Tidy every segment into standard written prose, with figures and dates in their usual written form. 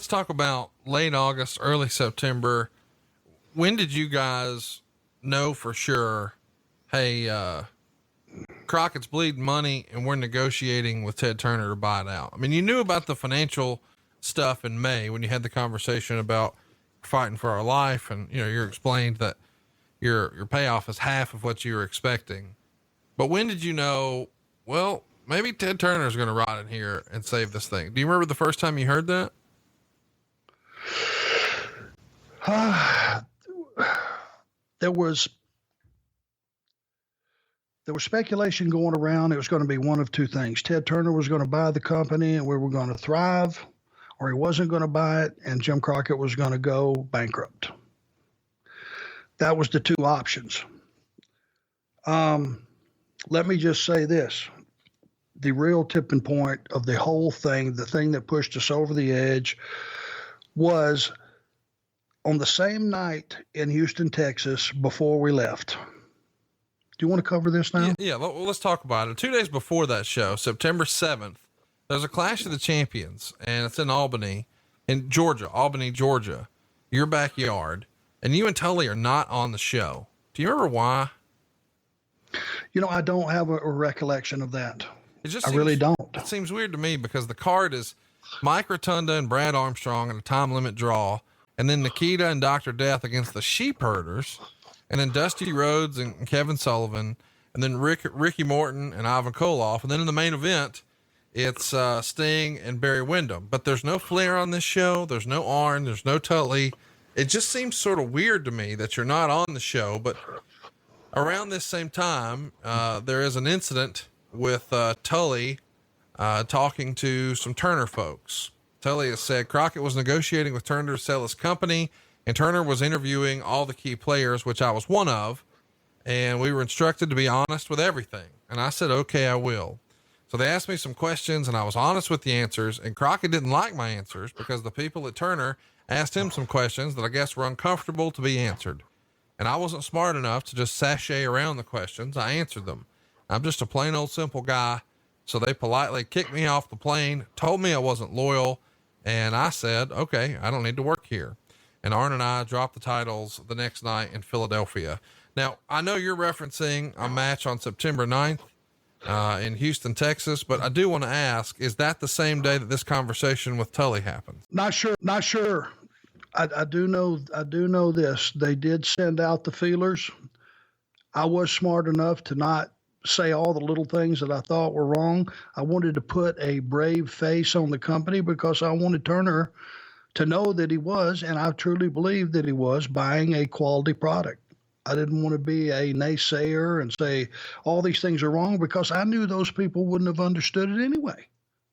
Let's talk about late August, early September. When did you guys know for sure, hey, Crockett's bleeding money and we're negotiating with Ted Turner to buy it out? I mean, you knew about the financial stuff in May when you had the conversation about fighting for our life, and you explained that your payoff is half of what you were expecting. But when did you know, well, maybe Ted Turner is going to ride in here and save this thing? Do you remember the first time you heard that? There was speculation going around. It was going to be one of two things. Ted Turner was going to buy the company and we were going to thrive, or he wasn't going to buy it and Jim Crockett was going to go bankrupt. That was the two options. Let me just say this. The real tipping point of the whole thing, the thing that pushed us over the edge, was on the same night in Houston, Texas, before we left. Do you want to cover this now? Yeah. Well, let's talk about it. 2 days before that show, September 7th, there's a Clash of the Champions, and it's in Albany, Georgia, your backyard, and you and Tully are not on the show. Do you remember why? I don't have a recollection of that. I really don't. It seems weird to me because the card is Mike Rotunda and Brad Armstrong in a time limit draw, and then Nikita and Dr. Death against the Sheep Herders, and then Dusty Rhodes and Kevin Sullivan, and then Ricky Morton and Ivan Koloff. And then in the main event, it's Sting and Barry Windham. But there's no Flair on this show. There's no Arn. There's no Tully. It just seems sort of weird to me that you're not on the show. But around this same time, there is an incident with Tully talking to some Turner folks. Tully has said Crockett was negotiating with Turner to sell his company, and Turner was interviewing all the key players, which I was one of, and we were instructed to be honest with everything. And I said, okay, I will. So they asked me some questions and I was honest with the answers, and Crockett didn't like my answers because the people at Turner asked him some questions that I guess were uncomfortable to be answered. And I wasn't smart enough to just sashay around the questions. I answered them. I'm just a plain old simple guy. So they politely kicked me off the plane, told me I wasn't loyal. And I said, okay, I don't need to work here. And Arn and I dropped the titles the next night in Philadelphia. Now, I know you're referencing a match on September 9th in Houston, Texas, but I do want to ask, is that the same day that this conversation with Tully happened? Not sure. I do know this. They did send out the feelers. I was smart enough to not say all the little things that I thought were wrong. I wanted to put a brave face on the company because I wanted Turner to know that he was, and I truly believe that he was, buying a quality product. I didn't want to be a naysayer and say all these things are wrong because I knew those people wouldn't have understood it anyway.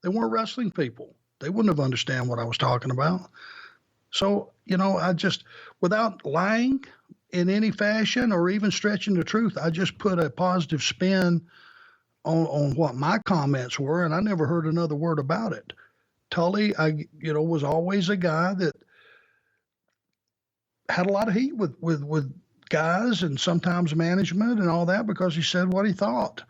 They weren't wrestling people. They wouldn't have understand what I was talking about. So, I just, without lying in any fashion or even stretching the truth, I just put a positive spin on what my comments were, and I never heard another word about it. Tully, was always a guy that had a lot of heat with guys and sometimes management and all that because he said what he thought.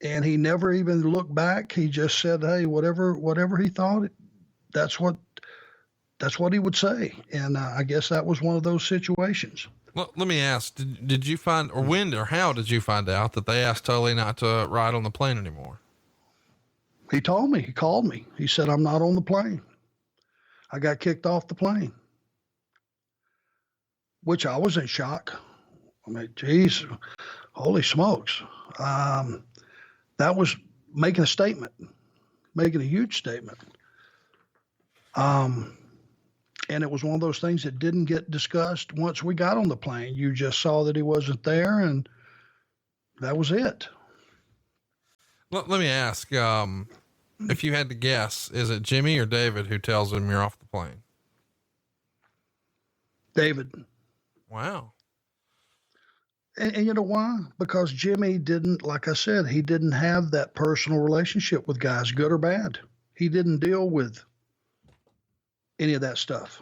And he never even looked back. He just said, hey, whatever he thought, that's what he would say. And I guess that was one of those situations. Well, let me ask, did you find, or when or how did you find out that they asked Tully not to ride on the plane anymore? He told me, he called me. He said, I'm not on the plane. I got kicked off the plane, which I was in shock. I mean, geez, holy smokes. That was making a statement, making a huge statement. And it was one of those things that didn't get discussed once we got on the plane. You just saw that he wasn't there, and that was it. Let me ask, if you had to guess, is it Jimmy or David who tells him you're off the plane? David. Wow. And you know why? Because Jimmy didn't, like I said, he didn't have that personal relationship with guys, good or bad. He didn't deal with any of that stuff.